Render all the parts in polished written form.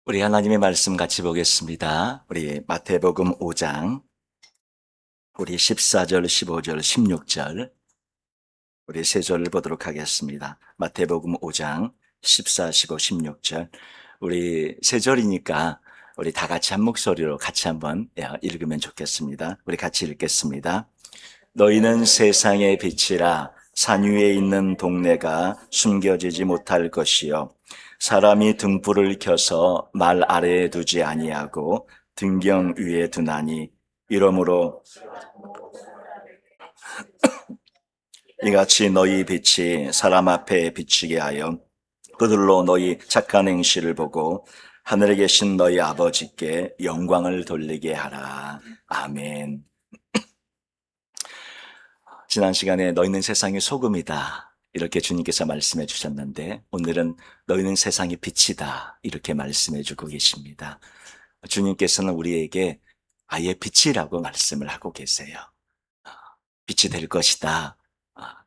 우리 하나님의 말씀 같이 보겠습니다. 우리 마태복음 5장, 우리 14절, 15절, 16절, 우리 세 절을 보도록 하겠습니다. 마태복음 5장, 14, 15, 16절. 우리 세 절이니까 우리 다 같이 한 목소리로 같이 한번 읽으면 좋겠습니다. 우리 같이 읽겠습니다. 너희는 세상의 빛이라. 산 위에 있는 동네가 숨겨지지 못할 것이요 사람이 등불을 켜서 말 아래에 두지 아니하고 등경 위에 두나니 이러므로 이같이 너희 빛이 사람 앞에 비치게 하여 그들로 너희 착한 행실을 보고 하늘에 계신 너희 아버지께 영광을 돌리게 하라. 아멘. 지난 시간에 너희는 세상의 소금이다 이렇게 주님께서 말씀해 주셨는데, 오늘은 너희는 세상의 빛이다 이렇게 말씀해 주고 계십니다. 주님께서는 우리에게 아예 빛이라고 말씀을 하고 계세요. 빛이 될 것이다,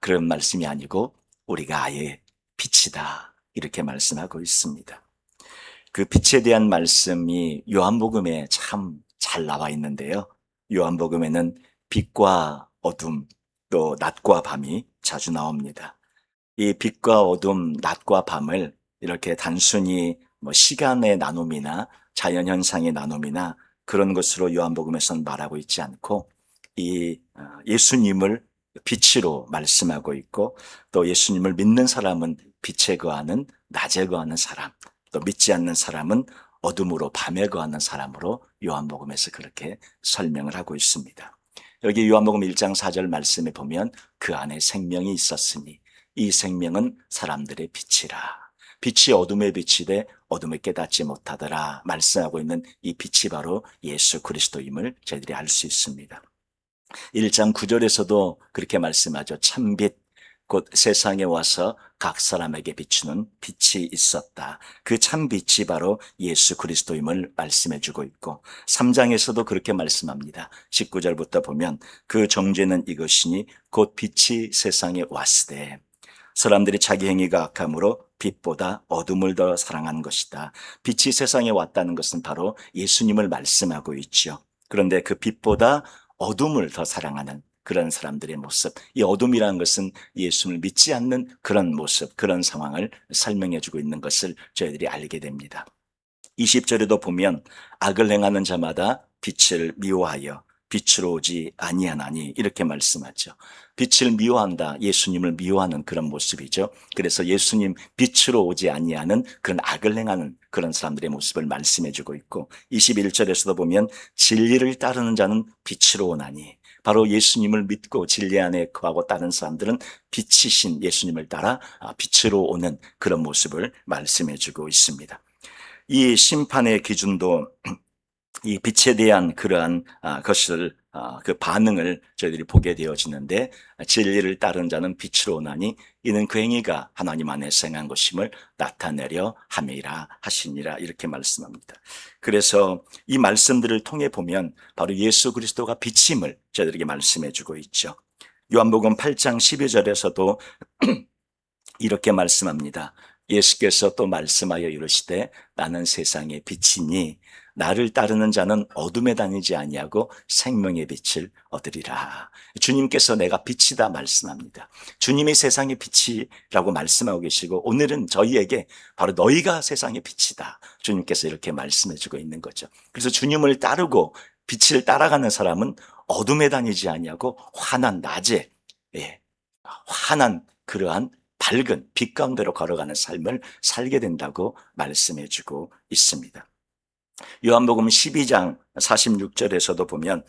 그런 말씀이 아니고 우리가 아예 빛이다 이렇게 말씀하고 있습니다. 그 빛에 대한 말씀이 요한복음에 참 잘 나와 있는데요. 요한복음에는 빛과 어둠, 또 낮과 밤이 자주 나옵니다. 이 빛과 어둠, 낮과 밤을 이렇게 단순히 시간의 나눔이나 자연현상의 나눔이나 그런 것으로 요한복음에서는 말하고 있지 않고, 이 예수님을 빛으로 말씀하고 있고, 또 예수님을 믿는 사람은 빛에 거하는, 낮에 거하는 사람, 또 믿지 않는 사람은 어둠으로, 밤에 거하는 사람으로 요한복음에서 그렇게 설명을 하고 있습니다. 여기 요한복음 1장 4절 말씀에 보면 그 안에 생명이 있었으니 이 생명은 사람들의 빛이라. 빛이 어둠에 비치되 어둠에 깨닫지 못하더라 말씀하고 있는 이 빛이 바로 예수 그리스도임을 저희들이 알 수 있습니다. 1장 9절에서도 그렇게 말씀하죠. 참빛, 곧 세상에 와서 각 사람에게 비추는 빛이 있었다. 그 참빛이 바로 예수 그리스도임을 말씀해 주고 있고, 3장에서도 그렇게 말씀합니다. 19절부터 보면 그 정죄는 이것이니 곧 빛이 세상에 왔으되 사람들이 자기 행위가 악함으로 빛보다 어둠을 더 사랑한 것이다. 빛이 세상에 왔다는 것은 바로 예수님을 말씀하고 있죠. 그런데 그 빛보다 어둠을 더 사랑하는 그런 사람들의 모습, 이 어둠이라는 것은 예수를 믿지 않는 그런 모습, 그런 상황을 설명해 주고 있는 것을 저희들이 알게 됩니다. 20절에도 보면 악을 행하는 자마다 빛을 미워하여 빛으로 오지 아니하나니 이렇게 말씀하죠. 빛을 미워한다, 예수님을 미워하는 그런 모습이죠. 그래서 예수님 빛으로 오지 아니하는 그런 악을 행하는 그런 사람들의 모습을 말씀해 주고 있고, 21절에서도 보면 진리를 따르는 자는 빛으로 오나니, 바로 예수님을 믿고 진리 안에 거하고 따르는 사람들은 빛이신 예수님을 따라 빛으로 오는 그런 모습을 말씀해 주고 있습니다. 이 심판의 기준도 이 빛에 대한 그러한 것을 그 반응을 저희들이 보게 되어지는데, 진리를 따른 자는 빛으로 오나니 이는 그 행위가 하나님 안에서 행한 것임을 나타내려 함이라 하시니라 이렇게 말씀합니다. 그래서 이 말씀들을 통해 보면 바로 예수 그리스도가 빛임을 저희들에게 말씀해 주고 있죠. 요한복음 8장 12절에서도 이렇게 말씀합니다. 예수께서 또 말씀하여 이르시되 나는 세상의 빛이니 나를 따르는 자는 어둠에 다니지 아니하고 생명의 빛을 얻으리라. 주님께서 내가 빛이다 말씀합니다. 주님이 세상의 빛이라고 말씀하고 계시고, 오늘은 저희에게 바로 너희가 세상의 빛이다, 주님께서 이렇게 말씀해 주고 있는 거죠. 그래서 주님을 따르고 빛을 따라가는 사람은 어둠에 다니지 아니하고 환한 낮에, 환한 그러한 밝은 빛 가운데로 걸어가는 삶을 살게 된다고 말씀해 주고 있습니다. 요한복음 12장 46절에서도 보면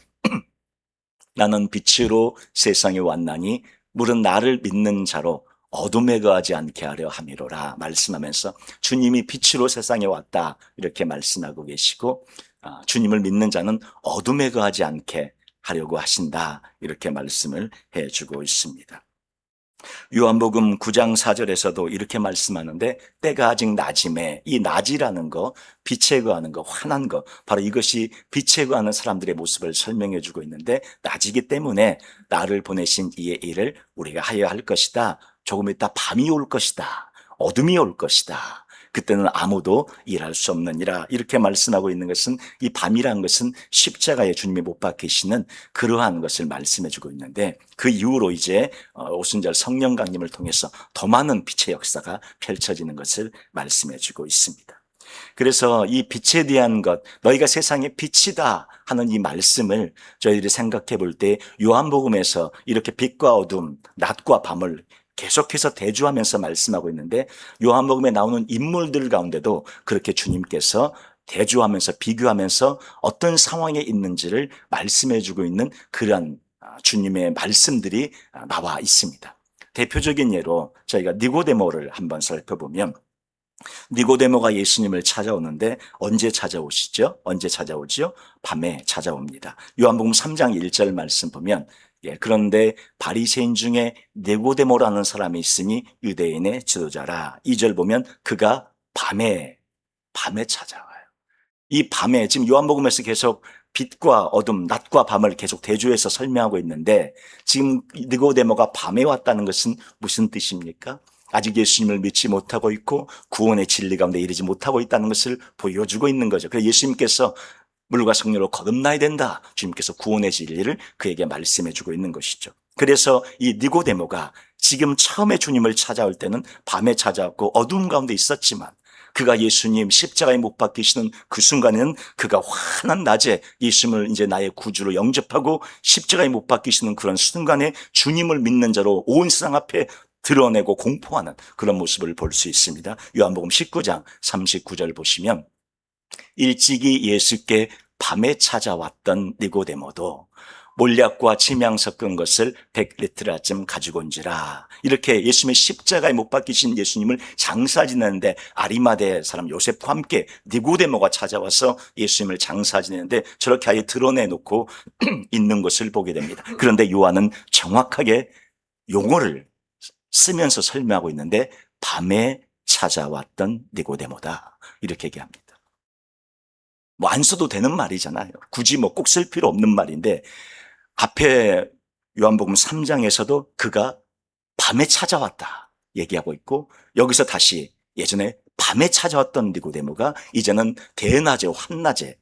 나는 빛으로 세상에 왔나니 물은 나를 믿는 자로 어둠에 거하지 않게 하려 함이로라 말씀하면서 주님이 빛으로 세상에 왔다 이렇게 말씀하고 계시고, 주님을 믿는 자는 어둠에 거하지 않게 하려고 하신다 이렇게 말씀을 해주고 있습니다. 요한복음 9장 4절에서도 이렇게 말씀하는데, 때가 아직 낮임에, 이 낮이라는 거, 빛에 거하는 거, 환한 거, 바로 이것이 빛에 거하는 사람들의 모습을 설명해 주고 있는데, 낮이기 때문에 나를 보내신 이의 일을 우리가 하여야 할 것이다. 조금 있다 밤이 올 것이다. 어둠이 올 것이다. 그때는 아무도 일할 수 없느니라. 이렇게 말씀하고 있는 것은 이 밤이라는 것은 십자가에 주님이 못 박히시는 그러한 것을 말씀해 주고 있는데, 그 이후로 이제 오순절 성령 강림을 통해서 더 많은 빛의 역사가 펼쳐지는 것을 말씀해 주고 있습니다. 그래서 이 빛에 대한 것, 너희가 세상의 빛이다 하는 이 말씀을 저희들이 생각해 볼 때 요한복음에서 이렇게 빛과 어둠, 낮과 밤을 계속해서 대조하면서 말씀하고 있는데, 요한복음에 나오는 인물들 가운데도 그렇게 주님께서 대조하면서 비교하면서 어떤 상황에 있는지를 말씀해 주고 있는 그러한 주님의 말씀들이 나와 있습니다. 대표적인 예로 저희가 니고데모를 한번 살펴보면, 니고데모가 예수님을 찾아오는데 언제 찾아오시죠? 언제 찾아오죠? 밤에 찾아옵니다. 요한복음 3장 1절 말씀 보면, 그런데 바리새인 중에 니고데모라는 사람이 있으니 유대인의 지도자라. 2절 보면 그가 밤에 찾아와요. 이 밤에, 지금 요한복음에서 계속 빛과 어둠, 낮과 밤을 계속 대조해서 설명하고 있는데, 지금 니고데모가 밤에 왔다는 것은 무슨 뜻입니까? 아직 예수님을 믿지 못하고 있고 구원의 진리 가운데 이르지 못하고 있다는 것을 보여주고 있는 거죠. 그래서 예수님께서 물과 성령으로 거듭나야 된다. 주님께서 구원의 진리를 그에게 말씀해 주고 있는 것이죠. 그래서 이 니고데모가 지금 처음에 주님을 찾아올 때는 밤에 찾아왔고 어두운 가운데 있었지만, 그가 예수님 십자가에 못 박히시는 그 순간에는 그가 환한 낮에 예수님을 이제 나의 구주로 영접하고 십자가에 못 박히시는 그런 순간에 주님을 믿는 자로 온 세상 앞에 드러내고 공포하는 그런 모습을 볼 수 있습니다. 요한복음 19장 39절 보시면, 일찍이 예수께 밤에 찾아왔던 니고데모도 몰약과 침향 섞은 것을 100리터쯤 가지고 온지라. 이렇게 예수님의 십자가에 못 박히신 예수님을 장사 지내는데 아리마대 사람 요셉과 함께 니고데모가 찾아와서 예수님을 장사 지내는데 저렇게 아예 드러내놓고 있는 것을 보게 됩니다. 그런데 요한은 정확하게 용어를 쓰면서 설명하고 있는데, 밤에 찾아왔던 니고데모다 이렇게 얘기합니다. 뭐 안 써도 되는 말이잖아요. 굳이 뭐 꼭 쓸 필요 없는 말인데, 앞에 요한복음 3장에서도 그가 밤에 찾아왔다 얘기하고 있고, 여기서 다시 예전에 밤에 찾아왔던 니고데모가 이제는 대낮에 환낮에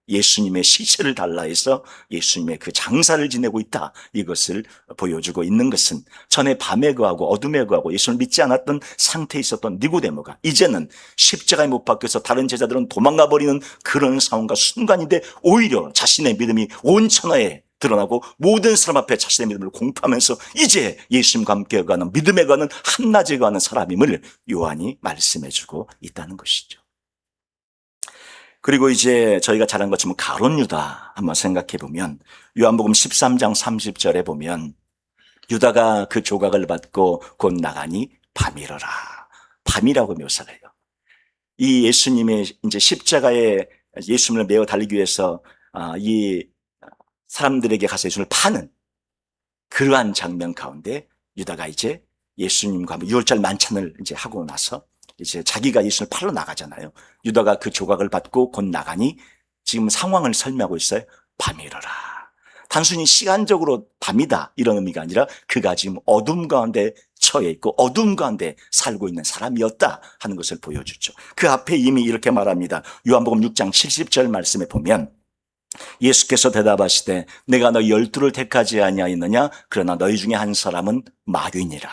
예수님의 시체를 달라 해서 예수님의 그 장사를 지내고 있다, 이것을 보여주고 있는 것은 전에 밤에 거하고 어둠에 거하고 예수를 믿지 않았던 상태에 있었던 니고데모가 이제는 십자가에 못 박혀서 다른 제자들은 도망가 버리는 그런 상황과 순간인데, 오히려 자신의 믿음이 온 천하에 드러나고 모든 사람 앞에 자신의 믿음을 공표하면서 이제 예수님과 함께 가는 믿음에 가는 한낮에 가는 사람임을 요한이 말씀해주고 있다는 것이죠. 그리고 이제 저희가 잘 한 것처럼 가룟 유다 한번 생각해 보면, 요한복음 13장 30절에 보면 유다가 그 조각을 받고 곧 나가니 밤이러라. 밤이라고 묘사를 해요. 이 예수님의 이제 십자가에 예수님을 메어 달리기 위해서 이 사람들에게 가서 예수님을 파는 그러한 장면 가운데 유다가 이제 예수님과 유월절 만찬을 이제 하고 나서 이제 자기가 예수를 팔러 나가잖아요. 유다가 그 조각을 받고 곧 나가니, 지금 상황을 설명하고 있어요. 밤이러라. 단순히 시간적으로 밤이다 이런 의미가 아니라 그가 지금 어둠 가운데 처해 있고 어둠 가운데 살고 있는 사람이었다 하는 것을 보여주죠. 그 앞에 이미 이렇게 말합니다. 요한복음 6장 70절 말씀에 보면, 예수께서 대답하시되 내가 너희 12를 택하지 아니하였느냐? 그러나 너희 중에 한 사람은 마귀니라.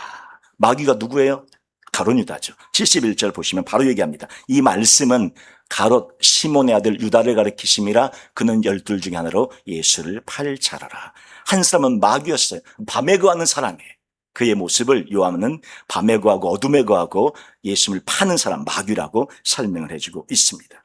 마귀가 누구예요? 가룟 유다죠. 71절 보시면 바로 얘기합니다. 이 말씀은 가롯 시몬의 아들 유다를 가리키심이라. 그는 12 중에 하나로 예수를 팔 자라라. 한 사람은 마귀였어요. 밤에 거하는 사람이에요. 그의 모습을 요한은 밤에 거하고 어둠에 거하고 예수를 파는 사람, 마귀라고 설명을 해주고 있습니다.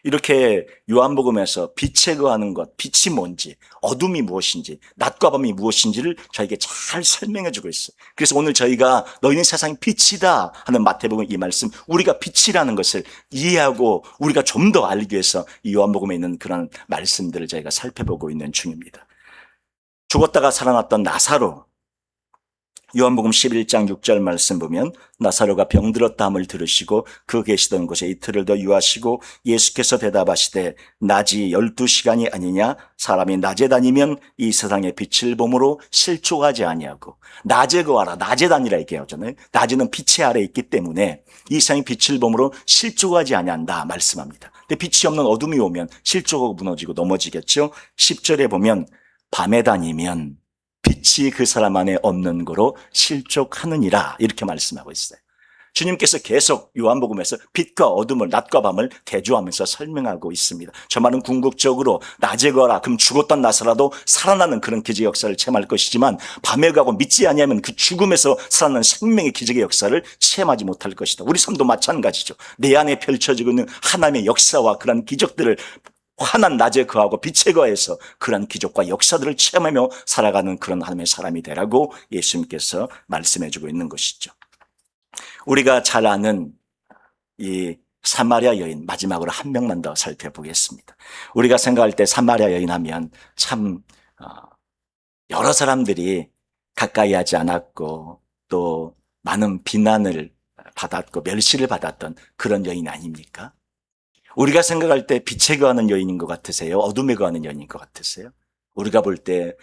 이렇게 요한복음에서 빛에 거하는 것, 빛이 뭔지, 어둠이 무엇인지, 낮과 밤이 무엇인지를 저에게 잘 설명해 주고 있어요. 그래서 오늘 저희가 너희는 세상의 빛이다 하는 마태복음 이 말씀, 우리가 빛이라는 것을 이해하고 우리가 좀 더 알기 위해서 이 요한복음에 있는 그런 말씀들을 저희가 살펴보고 있는 중입니다. 죽었다가 살아났던 나사로, 요한복음 11장 6절 말씀 보면 나사로가 병들었다 함을 들으시고 그 계시던 곳에 이틀을 더 유하시고 예수께서 대답하시되 낮이 12시간이 아니냐 사람이 낮에 다니면 이 세상의 빛을 보므로 실족하지 아니하고 낮에 거하라 낮에 다니라 얘기하잖아요. 낮에는 빛의 아래에 있기 때문에 이 세상의 빛을 보므로 실족하지 아니한다 말씀합니다. 근데 빛이 없는 어둠이 오면 실족하고 무너지고 넘어지겠죠. 10절에 보면 밤에 다니면 빛이 그 사람 안에 없는 거로 실족하느니라 이렇게 말씀하고 있어요. 주님께서 계속 요한복음에서 빛과 어둠을 낮과 밤을 대조하면서 설명하고 있습니다. 저 말은 궁극적으로 낮에 거라 그럼 죽었던 나사라도 살아나는 그런 기적의 역사를 체험할 것이지만 밤에 가고 믿지 아니하면 그 죽음에서 살아나는 생명의 기적의 역사를 체험하지 못할 것이다. 우리 삶도 마찬가지죠. 내 안에 펼쳐지고 있는 하나님의 역사와 그런 기적들을 환한 낮에 거하고 빛에 거해서 그런 기적과 역사들을 체험하며 살아가는 그런 하나님의 사람이 되라고 예수님께서 말씀해주고 있는 것이죠. 우리가 잘 아는 이 사마리아 여인 마지막으로 한 명만 더 살펴보겠습니다. 우리가 생각할 때 사마리아 여인 하면 참 여러 사람들이 가까이 하지 않았고 또 많은 비난을 받았고 멸시를 받았던 그런 여인 아닙니까? 우리가 생각할 때 빛에 거하는 여인인 것 같으세요? 어둠에 거하는 여인인 것 같으세요? 우리가 볼 때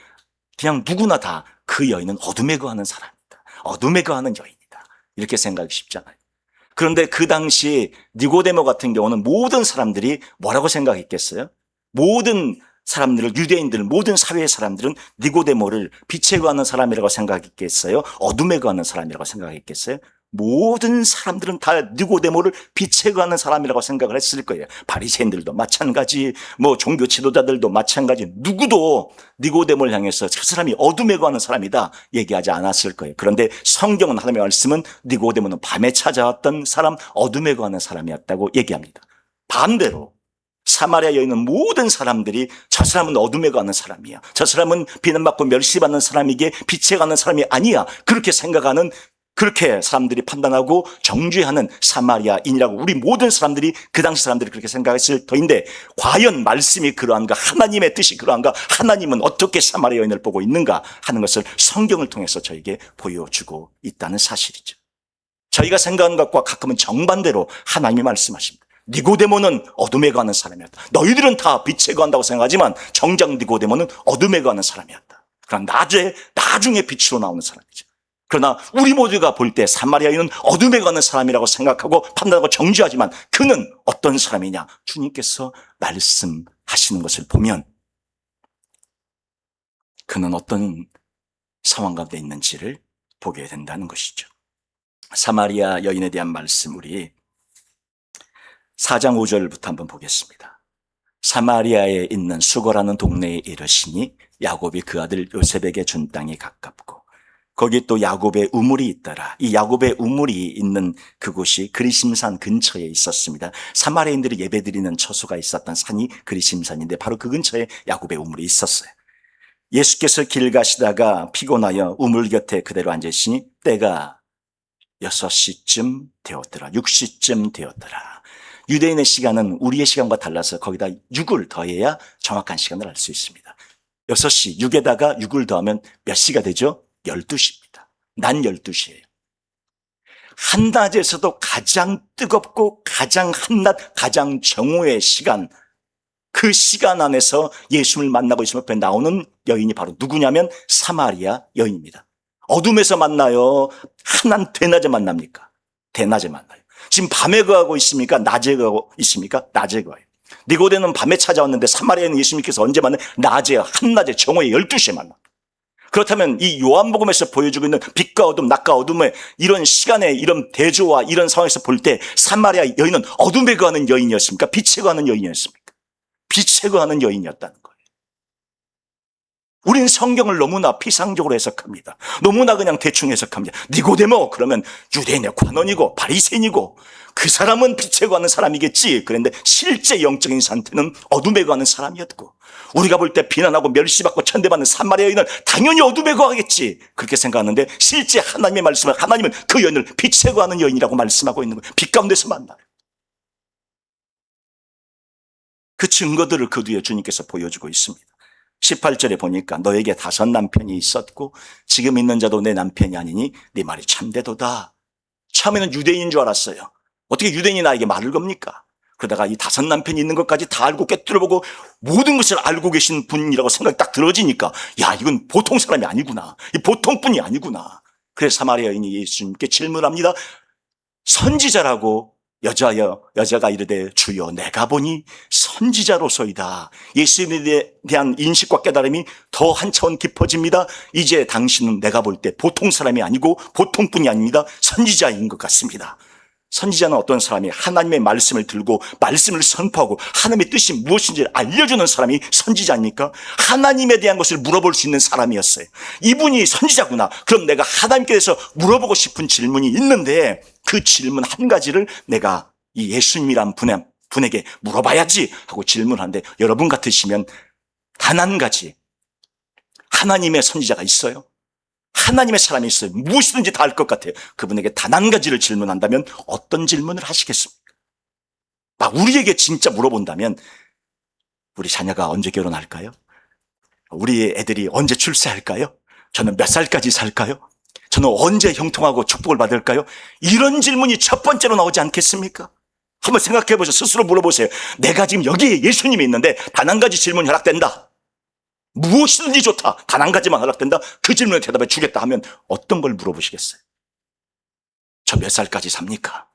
그냥 누구나 다 그 여인은 어둠에 거하는 사람이다. 어둠에 거하는 여인이다. 이렇게 생각하기 쉽잖아요. 그런데 그 당시 니고데모 같은 경우는 모든 사람들이 뭐라고 생각했겠어요? 모든 사람들을 유대인들 모든 사회의 사람들은 니고데모를 빛에 거하는 사람이라고 생각했겠어요? 어둠에 거하는 사람이라고 생각했겠어요? 모든 사람들은 다 니고데모를 빛에 거하는 사람이라고 생각을 했을 거예요. 바리새인들도 마찬가지, 종교 지도자들도 마찬가지. 누구도 니고데모를 향해서 저 사람이 어둠에 거하는 사람이다 얘기하지 않았을 거예요. 그런데 성경은 하나님의 말씀은 니고데모는 밤에 찾아왔던 사람, 어둠에 거하는 사람이었다고 얘기합니다. 반대로 사마리아 여인은 모든 사람들이 저 사람은 어둠에 가는 사람이야. 저 사람은 비난받고 멸시받는 사람이기에 빛에 가는 사람이 아니야. 그렇게 생각하는 그렇게 사람들이 판단하고 정죄하는 사마리아인이라고 우리 모든 사람들이 그 당시 사람들이 그렇게 생각했을 터인데 과연 말씀이 그러한가 하나님의 뜻이 그러한가 하나님은 어떻게 사마리아 여인을 보고 있는가 하는 것을 성경을 통해서 저에게 보여주고 있다는 사실이죠. 저희가 생각하는 것과 가끔은 정반대로 하나님이 말씀하십니다. 니고데모는 어둠에 가는 사람이었다. 너희들은 다 빛에 간다고 생각하지만 정작 니고데모는 어둠에 가는 사람이었다. 그러나 나중에 빛으로 나오는 사람이죠. 그러나 우리 모두가 볼 때 사마리아 여인은 어둠에 가는 사람이라고 생각하고 판단하고 정죄하지만 그는 어떤 사람이냐? 주님께서 말씀하시는 것을 보면 그는 어떤 상황 가운데 있는지를 보게 된다는 것이죠. 사마리아 여인에 대한 말씀 우리 4장 5절부터 한번 보겠습니다. 사마리아에 있는 수거라는 동네에 이르시니 야곱이 그 아들 요셉에게 준 땅이 가깝고 거기 또 야곱의 우물이 있더라. 이 야곱의 우물이 있는 그곳이 그리심산 근처에 있었습니다. 사마리아인들이 예배드리는 처소가 있었던 산이 그리심산인데 바로 그 근처에 야곱의 우물이 있었어요. 예수께서 길 가시다가 피곤하여 우물 곁에 그대로 앉으시니 때가 6시쯤 되었더라. 6시쯤 되었더라. 유대인의 시간은 우리의 시간과 달라서 거기다 6을 더해야 정확한 시간을 알 수 있습니다. 6시, 6에다가 6을 더하면 몇 시가 되죠? 12시입니다. 난 12시예요. 한낮에서도 가장 뜨겁고 가장 한낮, 가장 정오의 시간, 그 시간 안에서 예수를 만나고 있으면 옆에 나오는 여인이 바로 누구냐면 사마리아 여인입니다. 어둠에서 만나요? 한낮 대낮에 만납니까? 대낮에 만나요. 지금 밤에 거하고 있습니까? 낮에 거하고 있습니까? 낮에 거해요. 니고데모는 밤에 찾아왔는데 사마리아는 예수님께서 언제 만나요? 낮에, 한낮에, 정오에 12시에 만나. 그렇다면 이 요한복음에서 보여주고 있는 빛과 어둠, 낮과 어둠의 이런 시간에 이런 대조와 이런 상황에서 볼 때 사마리아 여인은 어둠에 거하는 여인이었습니까? 빛에 거하는 여인이었습니까? 빛에 거하는 여인이었다는 거예요. 우린 성경을 너무나 피상적으로 해석합니다. 너무나 그냥 대충 해석합니다. 니고데모 그러면 유대인의 관원이고 바리새인이고 그 사람은 빛에 거하는 사람이겠지. 그런데 실제 영적인 상태는 어둠에 거하는 사람이었고 우리가 볼 때 비난하고 멸시받고 천대받는 사마리아 여인은 당연히 어둠에 거하겠지. 그렇게 생각하는데 실제 하나님의 말씀은 하나님은 그 여인을 빛에 거하는 여인이라고 말씀하고 있는 거예요. 빛 가운데서 만나요. 그 증거들을 그 뒤에 주님께서 보여주고 있습니다. 18절에 보니까 너에게 5 남편이 있었고 지금 있는 자도 내 남편이 아니니 네 말이 참되도다. 처음에는 유대인인 줄 알았어요. 어떻게 유대인이 나에게 말을 겁니까? 그러다가 이 5 남편이 있는 것까지 다 알고 꿰뚫어보고 모든 것을 알고 계신 분이라고 생각이 딱 들어지니까 야, 이건 보통 사람이 아니구나. 이 보통 분이 아니구나. 그래서 사마리아 여인이 예수님께 질문합니다. 선지자라고 여자가 이르되 주여 내가 보니 선지자로소이다. 예수님에 대한 인식과 깨달음이 더 한 차원 깊어집니다. 이제 당신은 내가 볼 때 보통 사람이 아니고 보통 분이 아닙니다. 선지자인 것 같습니다. 선지자는 어떤 사람이 하나님의 말씀을 들고 말씀을 선포하고 하나님의 뜻이 무엇인지 알려주는 사람이 선지자입니까? 하나님에 대한 것을 물어볼 수 있는 사람이었어요. 이분이 선지자구나. 그럼 내가 하나님께 대해서 물어보고 싶은 질문이 있는데 그 질문 한 가지를 내가 이 예수님이란 분에게 물어봐야지 하고 질문하는데 여러분 같으시면 단 한 가지 하나님의 선지자가 있어요? 하나님의 사람이 있어요. 무엇이든지 다 알 것 같아요. 그분에게 단 한 가지를 질문한다면 어떤 질문을 하시겠습니까? 우리에게 진짜 물어본다면 우리 자녀가 언제 결혼할까요? 우리 애들이 언제 출세할까요? 저는 몇 살까지 살까요? 저는 언제 형통하고 축복을 받을까요? 이런 질문이 첫 번째로 나오지 않겠습니까? 한번 생각해 보세요. 스스로 물어보세요. 내가 지금 여기에 예수님이 있는데 단 한 가지 질문이 허락된다. 무엇이든지 좋다. 단 한 가지만 허락된다. 그 질문에 대답해 주겠다 하면 어떤 걸 물어보시겠어요? 저 몇 살까지 삽니까?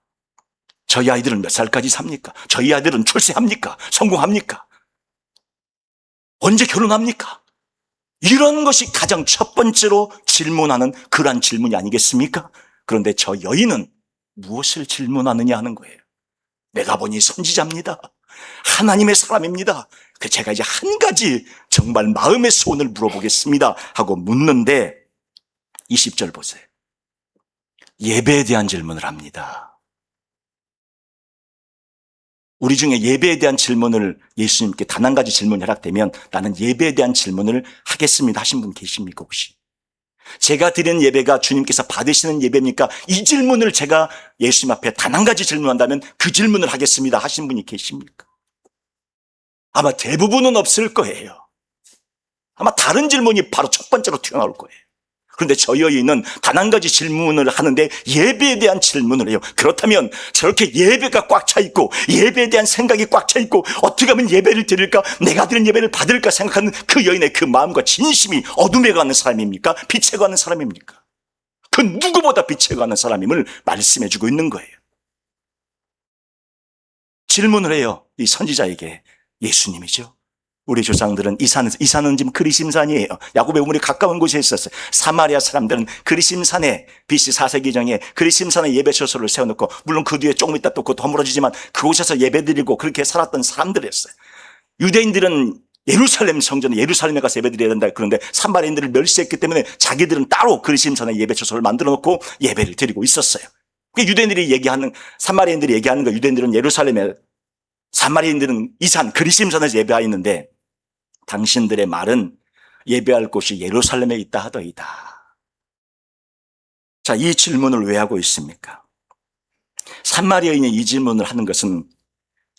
저희 아이들은 몇 살까지 삽니까? 저희 아이들은 출세합니까? 성공합니까? 언제 결혼합니까? 이런 것이 가장 첫 번째로 질문하는 그러한 질문이 아니겠습니까? 그런데 저 여인은 무엇을 질문하느냐 하는 거예요. 내가 보니 선지자입니다. 하나님의 사람입니다. 제가 이제 한 가지 정말 마음의 소원을 물어보겠습니다 하고 묻는데 20절 보세요. 예배에 대한 질문을 합니다. 우리 중에 예배에 대한 질문을 예수님께 단 한 가지 질문이 허락되면 나는 예배에 대한 질문을 하겠습니다 하신 분 계십니까 혹시? 제가 드리는 예배가 주님께서 받으시는 예배입니까? 이 질문을 제가 예수님 앞에 단 한 가지 질문한다면 그 질문을 하겠습니다 하신 분이 계십니까? 아마 대부분은 없을 거예요. 아마 다른 질문이 바로 첫 번째로 튀어나올 거예요. 그런데 저 여인은 단 한 가지 질문을 하는데 예배에 대한 질문을 해요. 그렇다면 저렇게 예배가 꽉 차 있고 예배에 대한 생각이 꽉 차 있고 어떻게 하면 예배를 드릴까? 내가 드린 예배를 받을까 생각하는 그 여인의 그 마음과 진심이 어둠에 가는 사람입니까? 빛에 가는 사람입니까? 그 누구보다 빛에 가는 사람임을 말씀해 주고 있는 거예요. 질문을 해요. 이 선지자에게. 예수님이죠. 우리 조상들은 이 산은 지금 그리심산이에요. 야곱의 우물이 가까운 곳에 있었어요. 사마리아 사람들은 그리심산에 BC 4세기 전에 그리심산에 예배처소를 세워놓고 물론 그 뒤에 조금 있다 또 그것도 허물어지지만 그곳에서 예배드리고 그렇게 살았던 사람들이었어요. 유대인들은 예루살렘 성전에 예루살렘에 가서 예배드려야 된다. 그런데 사마리아인들을 멸시했기 때문에 자기들은 따로 그리심산에 예배처소를 만들어 놓고 예배를 드리고 있었어요. 유대인들이 얘기하는 사마리아인들이 얘기하는 거 유대인들은 예루살렘에 사마리아인들은 이 산 그리심산에서 예배하였는데 당신들의 말은 예배할 곳이 예루살렘에 있다 하더이다. 자, 이 질문을 왜 하고 있습니까? 사마리아인이 이 질문을 하는 것은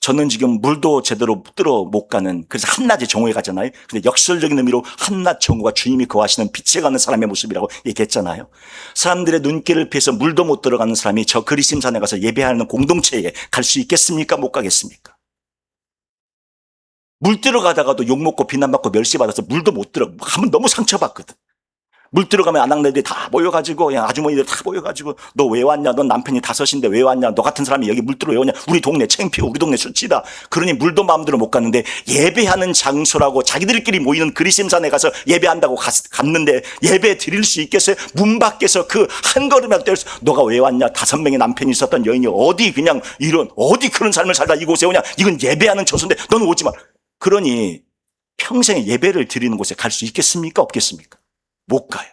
저는 지금 물도 제대로 뜨러 못 가는 그래서 한낮에 정오에 가잖아요. 근데 역설적인 의미로 한낮 정오가 주님이 거하시는 빛에 가는 사람의 모습이라고 얘기했잖아요. 사람들의 눈길을 피해서 물도 못 들어가는 사람이 저 그리심산에 가서 예배하는 공동체에 갈 수 있겠습니까? 못 가겠습니까? 물 들어가다가도 욕먹고 비난받고 멸시받아서 물도 못 들어. 하면 너무 상처받거든. 물 들어가면 아낙네들이 다 모여가지고 그냥 아주머니들 다 모여가지고 너 왜 왔냐? 넌 남편이 5인데 왜 왔냐? 너 같은 사람이 여기 물 들어 왜 왔냐? 우리 동네 창피해. 우리 동네 술치다. 그러니 물도 마음대로 못 갔는데 예배하는 장소라고 자기들끼리 모이는 그리심산에 가서 예배한다고 갔는데 예배 드릴 수 있겠어요? 문 밖에서 그 한 걸음이라도 떼서 너가 왜 왔냐? 5명의 남편이 있었던 여인이 어디 그런 삶을 살다 이곳에 오냐? 이건 예배하는 처소인데 너는 오지 마. 그러니 평생에 예배를 드리는 곳에 갈 수 있겠습니까? 없겠습니까? 못 가요.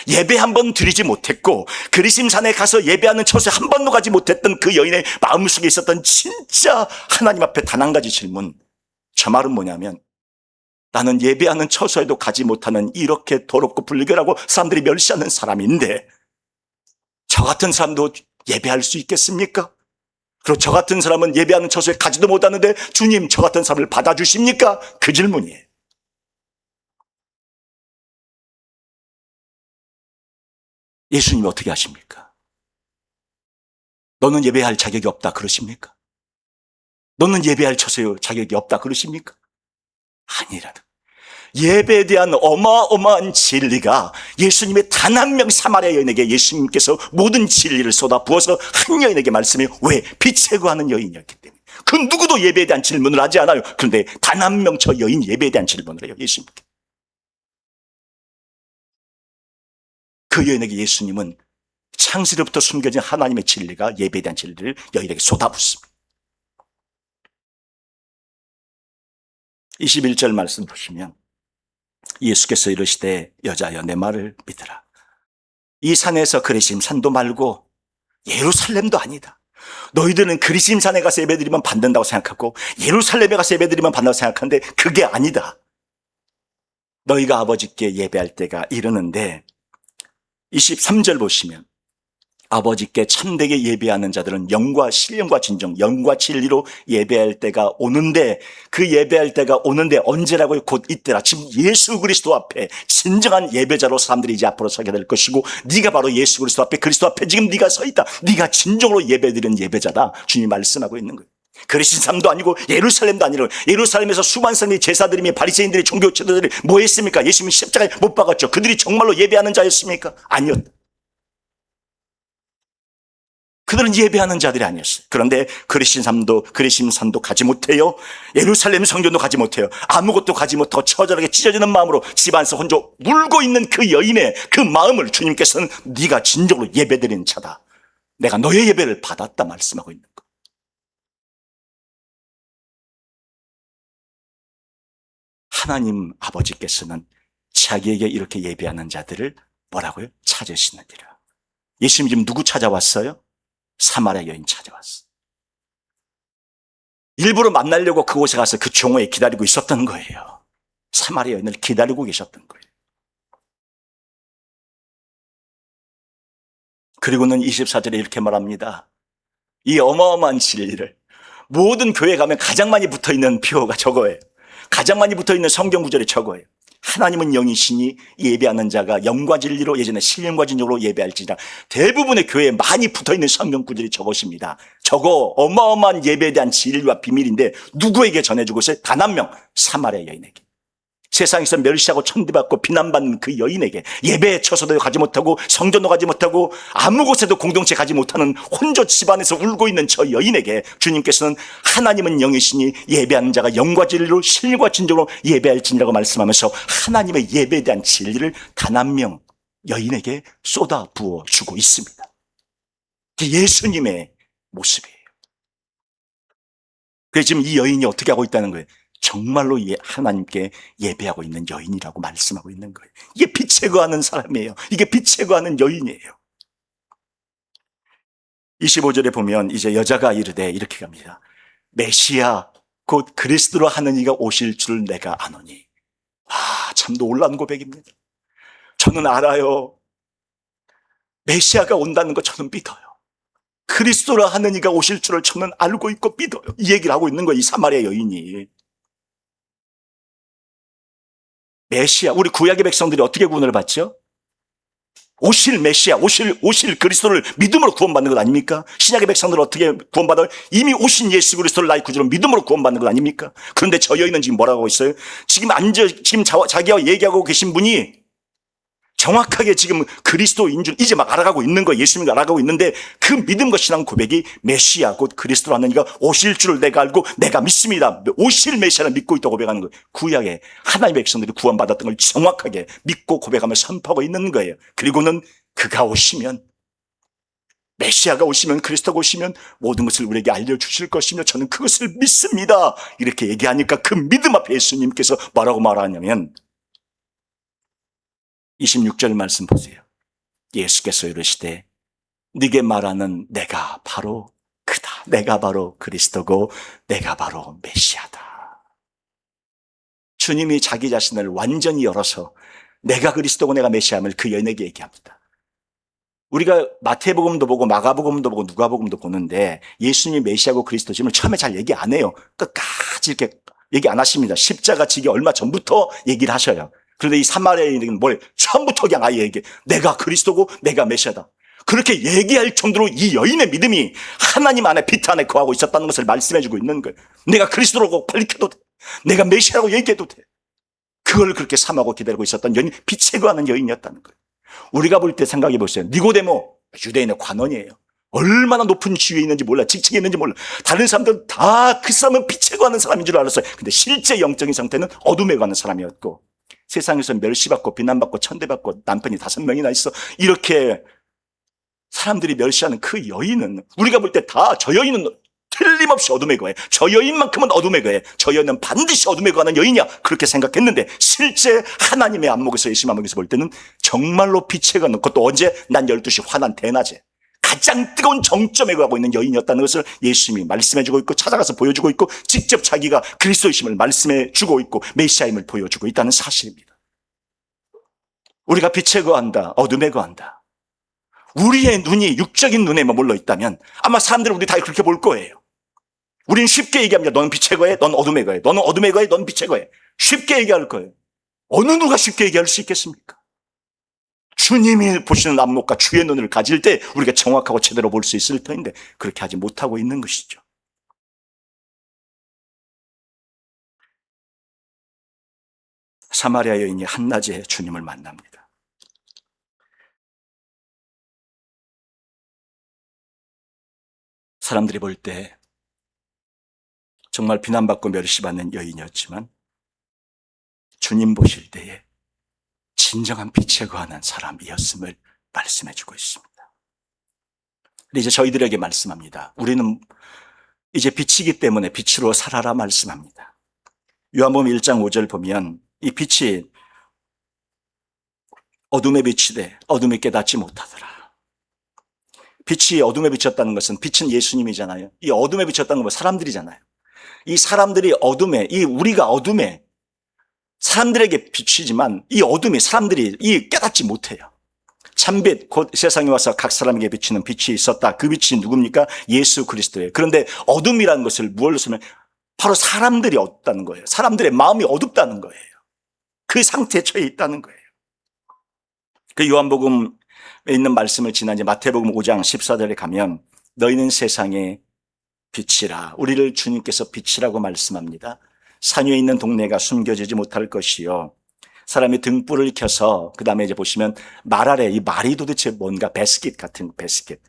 예배 한 번 드리지 못했고 그리심산에 가서 예배하는 처소에 한 번도 가지 못했던 그 여인의 마음속에 있었던 진짜 하나님 앞에 단 한 가지 질문. 저 말은 뭐냐면 나는 예배하는 처소에도 가지 못하는 이렇게 더럽고 불결하고 사람들이 멸시하는 사람인데 저 같은 사람도 예배할 수 있겠습니까? 그리고 저 같은 사람은 예배하는 처소에 가지도 못하는데 주님 저 같은 사람을 받아주십니까? 그 질문이에요. 예수님이 어떻게 하십니까? 너는 예배할 자격이 없다 그러십니까? 너는 예배할 자격이 없다 그러십니까? 아니라는. 예배에 대한 어마어마한 진리가 예수님의 단 한 명 사마리아 여인에게 예수님께서 모든 진리를 쏟아 부어서 한 여인에게 말씀해요. 왜? 빛에 거하는 여인이었기 때문에. 그 누구도 예배에 대한 질문을 하지 않아요. 그런데 단 한 명 저 여인 예배에 대한 질문을 해요. 예수님께. 그 여인에게 예수님은 창세로부터 숨겨진 하나님의 진리가 예배에 대한 진리를 여인에게 쏟아붓습니다. 21절 말씀 보시면 예수께서 이르시되 여자여 내 말을 믿으라. 이 산에서 그리심 산도 말고 예루살렘도 아니다. 너희들은 그리심 산에 가서 예배드리면 받는다고 생각하고 예루살렘에 가서 예배드리면 받는다고 생각하는데 그게 아니다. 너희가 아버지께 예배할 때가 이르는데 23절 보시면 아버지께 참되게 예배하는 자들은 영과 신령과 진정, 영과 진리로 예배할 때가 오는데 그 예배할 때가 오는데 언제라고요? 곧 이때라. 지금 예수 그리스도 앞에 진정한 예배자로 사람들이 이제 앞으로 서게 될 것이고 네가 바로 예수 그리스도 앞에 지금 네가 서 있다. 네가 진정으로 예배드리는 예배자다. 주님이 말씀하고 있는 거예요. 그리신 삶도 아니고 예루살렘도 아니고 예루살렘에서 수많은 사람이 제사드리며 바리새인들이 종교 지도자들이 뭐 했습니까? 예수님이 십자가에 못 박았죠. 그들이 정말로 예배하는 자였습니까? 아니었다. 그들은 예배하는 자들이 아니었어요. 그런데 그리심 산도 가지 못해요. 예루살렘 성전도 가지 못해요. 아무것도 가지 못하고 처절하게 찢어지는 마음으로 집안에서 혼자 울고 있는 그 여인의 그 마음을 주님께서는 네가 진정으로 예배드리는 자다. 내가 너의 예배를 받았다 말씀하고 있는 거예요. 하나님 아버지께서는 자기에게 이렇게 예배하는 자들을 뭐라고요? 찾으시느니라. 예수님 지금 누구 찾아왔어요? 사마리아 여인 찾아왔어. 일부러 만나려고 그곳에 가서 그 종호에 기다리고 있었던 거예요. 사마리아 여인을 기다리고 계셨던 거예요. 그리고는 24절에 이렇게 말합니다. 이 어마어마한 진리를 모든 교회 가면 가장 많이 붙어있는 표어가 저거예요. 가장 많이 붙어있는 성경 구절이 저거예요. 하나님은 영이시니 예배하는 자가 영과 진리로 예전에 신령과 진정으로 예배할지니라. 대부분의 교회에 많이 붙어있는 성경 구절이 저것입니다. 저거 어마어마한 예배에 대한 진리와 비밀인데 누구에게 전해주고 있어요? 단 한 명, 사마리아 여인에게. 세상에서 멸시하고 천대받고 비난받는 그 여인에게 예배에 처소도 가지 못하고 성전도 가지 못하고 아무 곳에도 공동체 가지 못하는 혼자 집안에서 울고 있는 저 여인에게 주님께서는 하나님은 영이시니 예배하는 자가 영과 진리로 신과 진정으로 예배할지니라고 말씀하면서 하나님의 예배에 대한 진리를 단 한 명 여인에게 쏟아 부어주고 있습니다. 이게 예수님의 모습이에요. 그래서 지금 이 여인이 어떻게 하고 있다는 거예요? 정말로 하나님께 예배하고 있는 여인이라고 말씀하고 있는 거예요. 이게 빛에 거하는 사람이에요. 이게 빛에 거하는 여인이에요. 25절에 보면 이제 여자가 이르되 이렇게 갑니다. 메시아 곧 그리스도로 하는 이가 오실 줄 내가 아노니. 참 놀라운 고백입니다. 저는 알아요. 메시아가 온다는 거 저는 믿어요. 그리스도로 하는 이가 오실 줄을 저는 알고 있고 믿어요. 이 얘기를 하고 있는 거예요. 이 사마리아 여인이. 메시아, 우리 구약의 백성들이 어떻게 구원을 받죠? 오실 메시아, 오실 그리스도를 믿음으로 구원받는 것 아닙니까? 신약의 백성들은 어떻게 구원받아요? 이미 오신 예수 그리스도를 나의 구주로 믿음으로 구원받는 것 아닙니까? 그런데 저 여인은 지금 뭐라고 하고 있어요? 지금 자기와 얘기하고 계신 분이 정확하게 지금 그리스도인 줄 이제 막 알아가고 있는 거예요. 예수님을 알아가고 있는데 그 믿음과 신앙 고백이 메시아 곧 그리스도라는 이가 오실 줄을 내가 알고 내가 믿습니다. 오실 메시아를 믿고 있다고 고백하는 거예요. 구약에 하나님의 백성들이 구원받았던 걸 정확하게 믿고 고백하며 선포하고 있는 거예요. 그리고는 그가 오시면 메시아가 오시면 그리스도가 오시면 모든 것을 우리에게 알려주실 것이며 저는 그것을 믿습니다. 이렇게 얘기하니까 그 믿음 앞에 예수님께서 뭐라고 말하냐면 26절 말씀 보세요. 예수께서 이르시되 네게 말하는 내가 바로 그다. 내가 바로 그리스도고 내가 바로 메시아다. 주님이 자기 자신을 완전히 열어서 내가 그리스도고 내가 메시아임을 그 여인에게 얘기합니다. 우리가 마태복음도 보고 마가복음도 보고 누가복음도 보는데 예수님이 메시아고 그리스도임을 처음에 잘 얘기 안 해요. 끝까지 이렇게 얘기 안 하십니다. 십자가 지기 얼마 전부터 얘기를 하셔요. 그런데 이 사마리아인은 뭘 처음부터 그냥 아이에게 내가 그리스도고 내가 메시아다, 그렇게 얘기할 정도로 이 여인의 믿음이 하나님 안에 빛 안에 거하고 있었다는 것을 말씀해주고 있는 거예요. 내가 그리스도라고 밝혀도 돼, 내가 메시아라고 얘기해도 돼. 그걸 그렇게 삼하고 기다리고 있었던 여인, 빛에 거하는 여인이었다는 거예요. 우리가 볼 때 생각해 보세요. 니고데모, 유대인의 관원이에요. 얼마나 높은 지위에 있는지 몰라, 직책에 있는지 몰라. 다른 사람들은 다 그 사람은 빛에 거하는 사람인 줄 알았어요. 근데 실제 영적인 상태는 어둠에 거하는 사람이었고, 세상에서 멸시받고 비난받고 천대받고 남편이 5명이나 있어, 이렇게 사람들이 멸시하는 그 여인은, 우리가 볼 때 다 저 여인은 틀림없이 어둠에 거해, 저 여인만큼은 어둠에 거해, 저 여인은 반드시 어둠에 거하는 여인이야, 그렇게 생각했는데 실제 하나님의 안목에서, 예수님 안목에서 볼 때는 정말로 빛에 거하는, 그것도 언제? 난 12시 환한 대낮에 가장 뜨거운 정점에 거하고 있는 여인이었다는 것을 예수님이 말씀해주고 있고, 찾아가서 보여주고 있고, 직접 자기가 그리스도이심을 말씀해주고 있고, 메시아임을 보여주고 있다는 사실입니다. 우리가 빛에 거한다, 어둠에 거한다, 우리의 눈이 육적인 눈에 머물러 있다면 아마 사람들은 우리 다 그렇게 볼 거예요. 우린 쉽게 얘기합니다. 너는 빛에 거해, 넌 어둠에 거해, 너는 어둠에 거해, 넌 빛에 거해. 쉽게 얘기할 거예요. 어느 누가 쉽게 얘기할 수 있겠습니까? 주님이 보시는 안목과 주의 눈을 가질 때 우리가 정확하고 제대로 볼 수 있을 터인데 그렇게 하지 못하고 있는 것이죠. 사마리아 여인이 한낮에 주님을 만납니다. 사람들이 볼 때 정말 비난받고 멸시받는 여인이었지만 주님 보실 때에 진정한 빛에 거하는 사람이었음을 말씀해주고 있습니다. 이제 저희들에게 말씀합니다. 우리는 이제 빛이기 때문에 빛으로 살아라 말씀합니다. 요한복음 1장 5절 보면 이 빛이 어둠에 비치되 어둠이 깨닫지 못하더라. 빛이 어둠에 비쳤다는 것은, 빛은 예수님이잖아요. 이 어둠에 비쳤다는 건 사람들이잖아요. 이 사람들이 어둠에, 이 우리가 어둠에 사람들에게 비치지만 이 어둠이 사람들이 깨닫지 못해요. 참빛, 곧 세상에 와서 각 사람에게 비치는 빛이 있었다. 그 빛이 누굽니까? 예수 그리스도예요. 그런데 어둠이라는 것을 무엇으로 쓰면 바로 사람들이 어둡다는 거예요. 사람들의 마음이 어둡다는 거예요. 그 상태에 처해 있다는 거예요. 그 요한복음에 있는 말씀을 지난 이제 마태복음 5장 14절에 가면 너희는 세상의 빛이라. 우리를 주님께서 빛이라고 말씀합니다. 산 위에 있는 동네가 숨겨지지 못할 것이요. 사람이 등불을 켜서 그 다음에 이제 보시면 말 아래, 이 말이 도대체 뭔가 배스킷 같은 배스킷.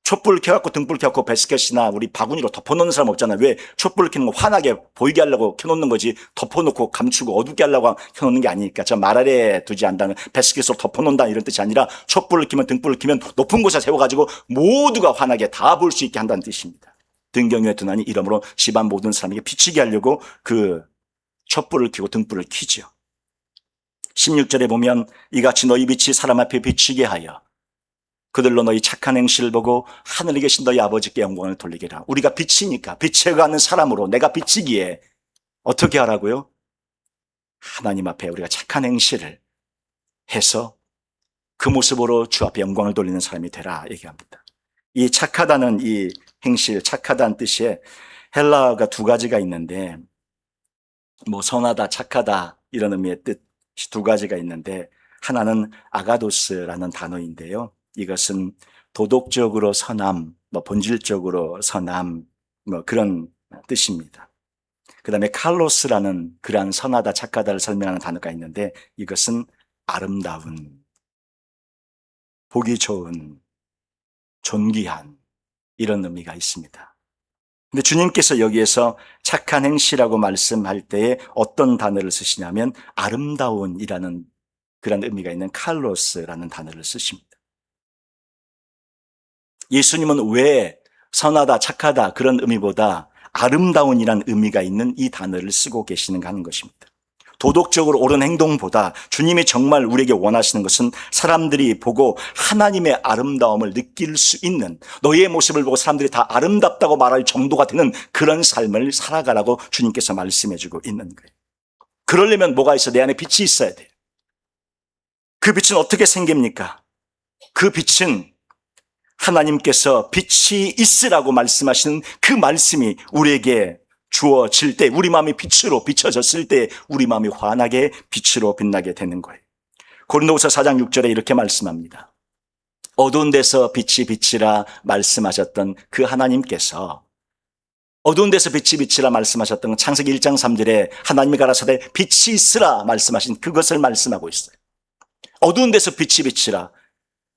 촛불을 켜갖고 등불을 켜갖고 배스켓이나 우리 바구니로 덮어놓는 사람 없잖아요. 왜? 촛불을 켜는 거 환하게 보이게 하려고 켜놓는 거지, 덮어놓고 감추고 어둡게 하려고 켜놓는 게 아니니까. 저 말 아래에 두지 않다는, 배스켓으로 덮어놓는다 이런 뜻이 아니라 촛불을 켜면, 등불을 켜면 높은 곳에 세워가지고 모두가 환하게 다 볼 수 있게 한다는 뜻입니다. 등경유에 두나니 이러므로 집안 모든 사람에게 비치게 하려고 그 촛불을 켜고 등불을 켜죠. 16절에 보면 이같이 너희 빛이 사람 앞에 비치게 하여 그들로 너희 착한 행실을 보고 하늘에 계신 너희 아버지께 영광을 돌리게 하라. 우리가 빛이니까, 빛에 가는 사람으로 내가 빛이기에 어떻게 하라고요? 하나님 앞에 우리가 착한 행실을 해서 그 모습으로 주 앞에 영광을 돌리는 사람이 되라 얘기합니다. 이 착하다는 이 행실, 착하다는 뜻에 헬라어가 2가지가 있는데, 뭐 선하다, 착하다 이런 의미의 뜻이 2가지가 있는데, 하나는 아가도스라는 단어인데요. 이것은 도덕적으로 선함, 뭐 본질적으로 선함, 뭐 그런 뜻입니다. 그 다음에 칼로스라는 그러한 선하다, 착하다를 설명하는 단어가 있는데, 이것은 아름다운, 보기 좋은, 존귀한 이런 의미가 있습니다. 근데 주님께서 여기에서 착한 행실이라고 말씀할 때에 어떤 단어를 쓰시냐면 아름다운이라는 그런 의미가 있는 칼로스라는 단어를 쓰십니다. 예수님은 왜 선하다, 착하다 그런 의미보다 아름다운이라는 의미가 있는 이 단어를 쓰고 계시는가 하는 것입니다. 도덕적으로 옳은 행동보다 주님이 정말 우리에게 원하시는 것은 사람들이 보고 하나님의 아름다움을 느낄 수 있는, 너희의 모습을 보고 사람들이 다 아름답다고 말할 정도가 되는 그런 삶을 살아가라고 주님께서 말씀해주고 있는 거예요. 그러려면 뭐가 있어? 내 안에 빛이 있어야 돼요. 그 빛은 어떻게 생깁니까? 그 빛은 하나님께서 빛이 있으라고 말씀하시는 그 말씀이 우리에게 주어질 때, 우리 마음이 빛으로 비춰졌을 때 우리 마음이 환하게 빛으로 빛나게 되는 거예요. 고린도후서 4장 6절에 이렇게 말씀합니다. 어두운 데서 빛이 비치라 말씀하셨던 그 하나님께서, 어두운 데서 빛이 비치라 말씀하셨던 창세기 1장 3절에 하나님이 가라사대 빛이 있으라 말씀하신 그것을 말씀하고 있어요. 어두운 데서 빛이 비치라,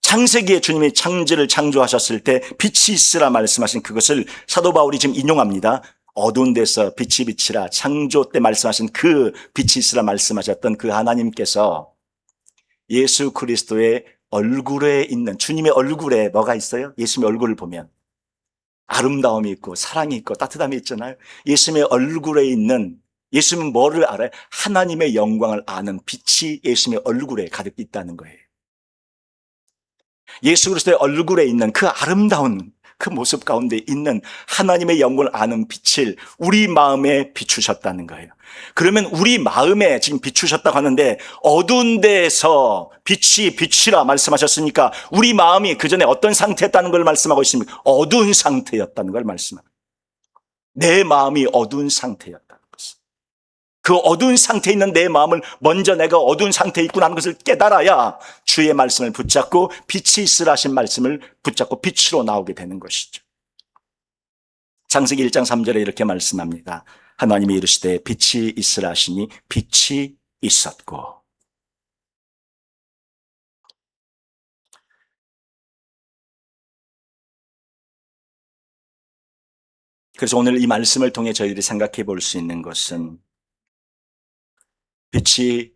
창세기에 주님이 창조를 창조하셨을 때 빛이 있으라 말씀하신 그것을 사도 바울이 지금 인용합니다. 어두운 데서 빛이 비치라, 창조 때 말씀하신 그 빛이 있으라 말씀하셨던 그 하나님께서 예수 그리스도의 얼굴에 있는, 주님의 얼굴에 뭐가 있어요? 예수님의 얼굴을 보면 아름다움이 있고 사랑이 있고 따뜻함이 있잖아요. 예수님의 얼굴에 있는, 예수님은 뭐를 알아요? 하나님의 영광을 아는 빛이 예수님의 얼굴에 가득 있다는 거예요. 예수 그리스도의 얼굴에 있는 그 아름다운 그 모습 가운데 있는 하나님의 영광을 아는 빛을 우리 마음에 비추셨다는 거예요. 그러면 우리 마음에 지금 비추셨다고 하는데, 어두운 데에서 빛이 비치라 말씀하셨으니까 우리 마음이 그 전에 어떤 상태였다는 걸 말씀하고 있습니다. 어두운 상태였다는 걸 말씀합니다. 내 마음이 어두운 상태였다는 것을. 그 어두운 상태에 있는 내 마음을 먼저 내가 어두운 상태에 있구나 하는 것을 깨달아야 주의 말씀을 붙잡고 빛이 있으라 하신 말씀을 붙잡고 빛으로 나오게 되는 것이죠. 창세기 1장 3절에 이렇게 말씀합니다. 하나님이 이르시되 빛이 있으라 하시니 빛이 있었고. 그래서 오늘 이 말씀을 통해 저희들이 생각해 볼 수 있는 것은, 빛이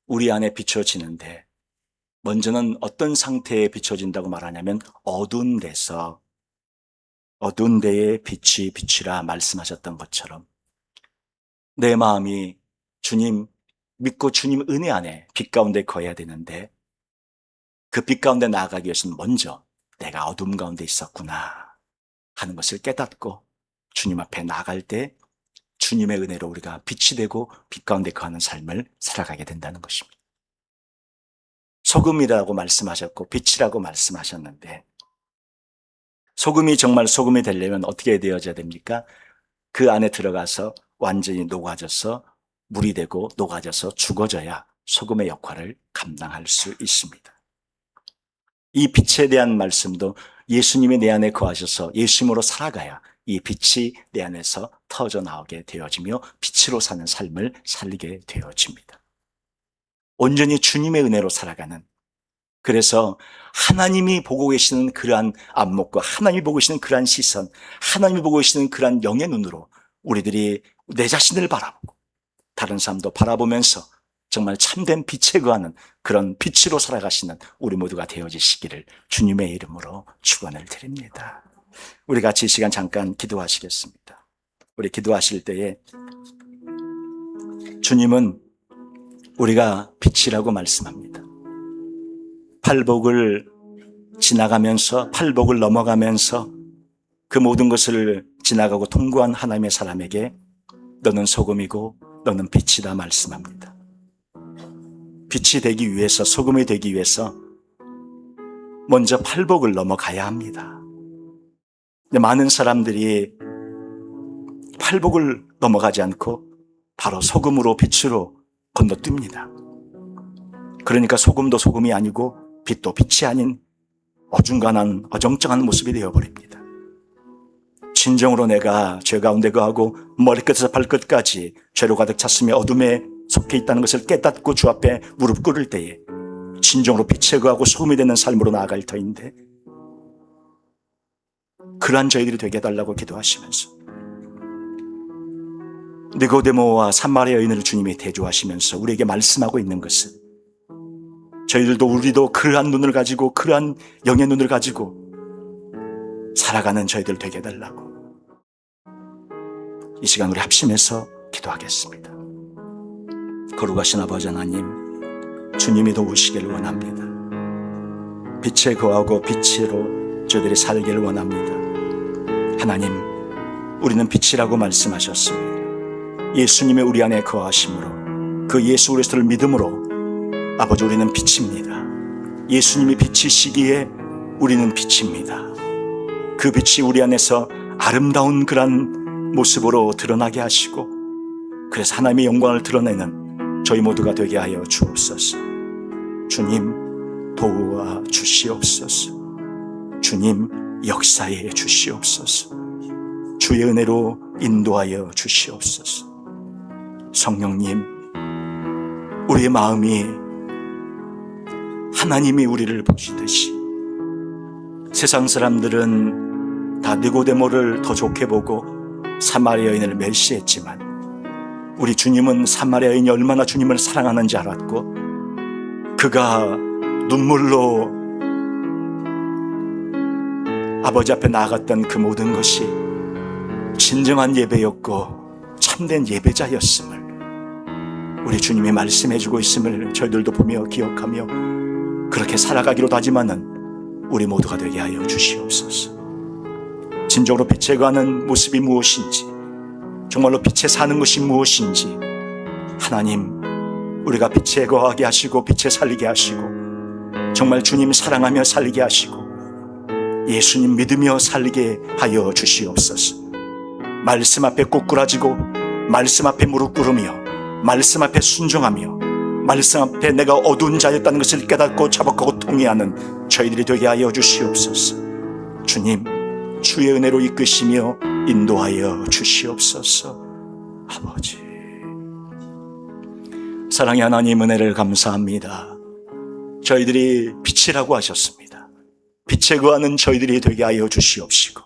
우리 안에 비춰지는데 먼저는 어떤 상태에 비춰진다고 말하냐면 어두운 데서, 어두운 데에 빛이 비치라 말씀하셨던 것처럼 내 마음이 주님 믿고 주님 은혜 안에 빛 가운데 거해야 되는데, 그 빛 가운데 나아가기 위해서는 먼저 내가 어둠 가운데 있었구나 하는 것을 깨닫고 주님 앞에 나아갈 때 주님의 은혜로 우리가 빛이 되고 빛 가운데 거하는 삶을 살아가게 된다는 것입니다. 소금이라고 말씀하셨고 빛이라고 말씀하셨는데, 소금이 정말 소금이 되려면 어떻게 되어져야 됩니까? 그 안에 들어가서 완전히 녹아져서 물이 되고 녹아져서 죽어져야 소금의 역할을 감당할 수 있습니다. 이 빛에 대한 말씀도 예수님이 내 안에 거하셔서 예수님으로 살아가야 이 빛이 내 안에서 터져 나오게 되어지며 빛으로 사는 삶을 살게 되어집니다. 온전히 주님의 은혜로 살아가는, 그래서 하나님이 보고 계시는 그러한 안목과 하나님이 보고 계시는 그러한 시선, 하나님이 보고 계시는 그러한 영의 눈으로 우리들이 내 자신을 바라보고 다른 사람도 바라보면서 정말 참된 빛에 거하는 그런 빛으로 살아가시는 우리 모두가 되어지시기를 주님의 이름으로 축원을 드립니다. 우리 같이 이 시간 잠깐 기도하시겠습니다. 우리 기도하실 때에 주님은 우리가 빛이라고 말씀합니다. 팔복을 지나가면서, 팔복을 넘어가면서 그 모든 것을 지나가고 통과한 하나님의 사람에게 너는 소금이고 너는 빛이다 말씀합니다. 빛이 되기 위해서, 소금이 되기 위해서 먼저 팔복을 넘어가야 합니다. 근데 많은 사람들이 팔복을 넘어가지 않고 바로 소금으로, 빛으로 건너뜁니다. 그러니까 소금도 소금이 아니고 빛도 빛이 아닌 어중간한, 어정쩡한 모습이 되어버립니다. 진정으로 내가 죄 가운데 거하고 머리끝에서 발끝까지 죄로 가득 찼으며 어둠에 속해 있다는 것을 깨닫고 주 앞에 무릎 꿇을 때에 진정으로 빛에 거하고 소금이 되는 삶으로 나아갈 터인데, 그러한 저희들이 되게 해달라고 기도하시면서 니고데모와 사마리아 여인을 주님이 대조하시면서 우리에게 말씀하고 있는 것은, 저희들도 우리도 그러한 눈을 가지고, 그러한 영의 눈을 가지고 살아가는 저희들 되게 해달라고 이 시간 우리 합심해서 기도하겠습니다. 거룩하신 아버지 하나님, 주님이 도우시기를 원합니다. 빛에 거하고 빛으로 저희들이 살기를 원합니다. 하나님, 우리는 빛이라고 말씀하셨습니다. 예수님의 우리 안에 거하심으로, 그 예수 그리스도를 믿음으로 아버지 우리는 빛입니다. 예수님이 빛이시기에 우리는 빛입니다. 그 빛이 우리 안에서 아름다운 그런 모습으로 드러나게 하시고, 그래서 하나님의 영광을 드러내는 저희 모두가 되게 하여 주옵소서. 주님 도와 주시옵소서. 주님 역사해 주시옵소서. 주의 은혜로 인도하여 주시옵소서. 성령님, 우리의 마음이 하나님이 우리를 보시듯이, 세상 사람들은 다 니고데모를 더 좋게 보고 사마리아 여인을 멸시했지만 우리 주님은 사마리아 여인이 얼마나 주님을 사랑하는지 알았고, 그가 눈물로 아버지 앞에 나아갔던 그 모든 것이 진정한 예배였고 참된 예배자였음을 우리 주님이 말씀해주고 있음을 저희들도 보며 기억하며 그렇게 살아가기로 다짐하는 우리 모두가 되게 하여 주시옵소서. 진정으로 빛에 거하는 모습이 무엇인지, 정말로 빛에 사는 것이 무엇인지, 하나님, 우리가 빛에 거하게 하시고 빛에 살리게 하시고 정말 주님 사랑하며 살리게 하시고 예수님 믿으며 살리게 하여 주시옵소서. 말씀 앞에 꼬꾸라지고 말씀 앞에 무릎 꿇으며 말씀 앞에 순종하며 말씀 앞에 내가 어두운 자였다는 것을 깨닫고 자복하고 통회하는 저희들이 되게 하여 주시옵소서. 주님, 주의 은혜로 이끄시며 인도하여 주시옵소서. 아버지, 사랑의 하나님, 은혜를 감사합니다. 저희들이 빛이라고 하셨습니다. 빛에 거하는 저희들이 되게 하여 주시옵시고,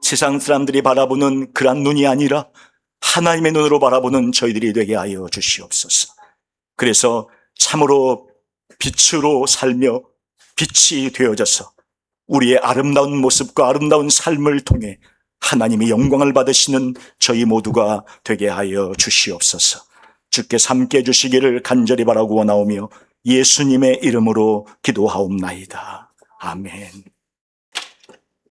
세상 사람들이 바라보는 그런 눈이 아니라 하나님의 눈으로 바라보는 저희들이 되게 하여 주시옵소서. 그래서 참으로 빛으로 살며 빛이 되어져서 우리의 아름다운 모습과 아름다운 삶을 통해 하나님의 영광을 받으시는 저희 모두가 되게 하여 주시옵소서. 주께서 함께 해주시기를 간절히 바라고 원하오며 예수님의 이름으로 기도하옵나이다. 아멘.